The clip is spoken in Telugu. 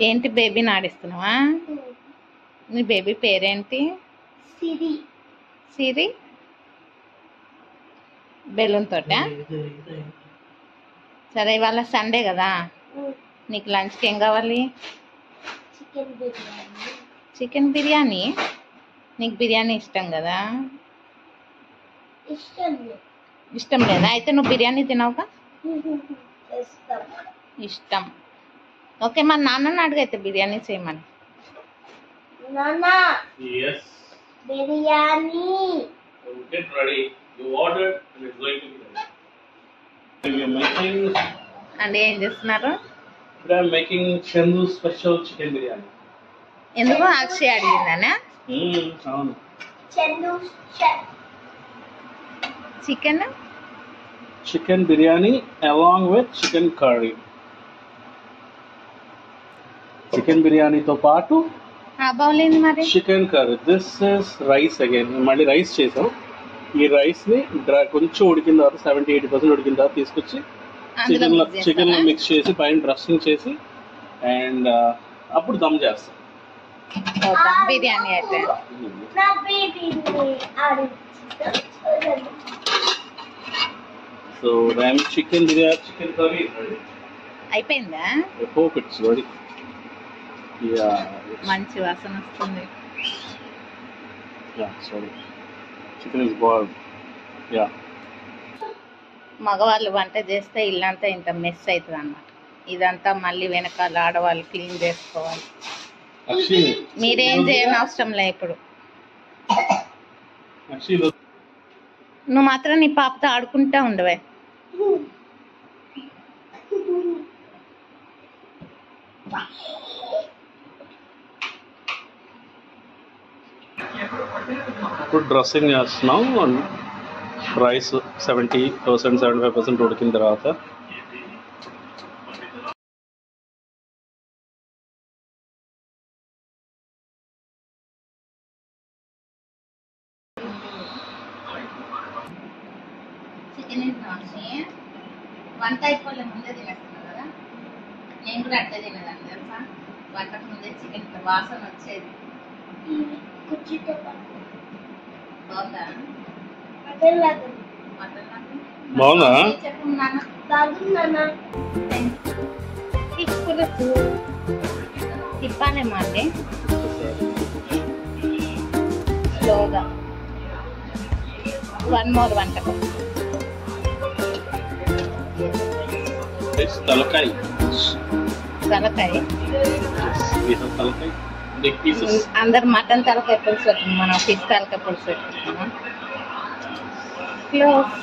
ఏంటి బేబీని ఆడిస్తున్నావా? నీ బేబీ పేరేంటి? సిరి. సిరి బెలూన్ తోట. సరే ఇవాళ సండే కదా, నీకు లంచ్కి ఏం కావాలి? చికెన్ బిర్యానీ. చికెన్ బిర్యానీ. నీకు బిర్యానీ ఇష్టం కదా? ఇష్టం లేదా? అయితే నువ్వు బిర్యానీ తినవుగా? ఇష్టం. ఓకే, మా నాన్నని అడుగైతే బిర్యానీ చేయమని. నాన్న, biryani. Get ready. You ordered and it's going to be ready. We are making. అంటే ఏం చేస్తున్నారు? Today I'm making Chandu special chicken biryani. ఎందుకు అక్షయ్ అడిగిందనా? అవును. Chandu Chicken biryani along with chicken curry. Chicken biryani తో పాటు బాగోలేదు మరి. Chicken curry. This is rice again. మళ్ళీ రైస్ చేసాం. ఈ రైస్ ని కొంచెం ఉడికిన తర్వాత 70-80% ఉడికిన తర్వాత తీసుకొచ్చి చికెన్ లో మిక్స్ చేసి పైన డ్రెస్సింగ్ చేసి అండ్ అప్పుడు దమ్ చేస్తాం బిర్యానీ అయితే. సో రైమ్ చికెన్ బిర్యానీ, చికెన్ కర్రీ అయిపోయిందా? I hope it's ready. Yeah, మంచి వాసన వస్తుంది. Yeah, sorry. Chicken is boiled. Yeah. మగవాళ్ళు వంట చేస్తే ఇల్లంతా ఇంత మెస్ అవుతుంది అన్నమాట. ఇదంతా మళ్ళీ వెనకాల ఆడవాళ్ళు క్లీన్ చేసుకోవాలి. మీరేం చేయని అవసరం లే. ఇప్పుడు నువ్వు మాత్రం నీ పాపతో ఆడుకుంటా ఉండవే. ఇప్పుడు డ్రెస్సింగ్ చేస్తున్నాం. రైస్ 70%, 75% ఉడికిన తర్వాత చికెన్ వంట అయిపోలే ముందే తినేస్తున్నా కదా. నేను కూడా అట్లా తినేదాన్ని తెలుసా. వంటకు ముందే చికెన్ వాసన వచ్చేది. బాగుందా? బాగుందా? తిప్పాలేమో అండి స్లోగా. 1 more వంటకం. తలకాయ. అందరు మటన్ తలకాయ పులుసు పెట్టింది, మనం ఫిష్ తలకాయ పులుసు పెట్టుకున్నాం. క్లోజ్.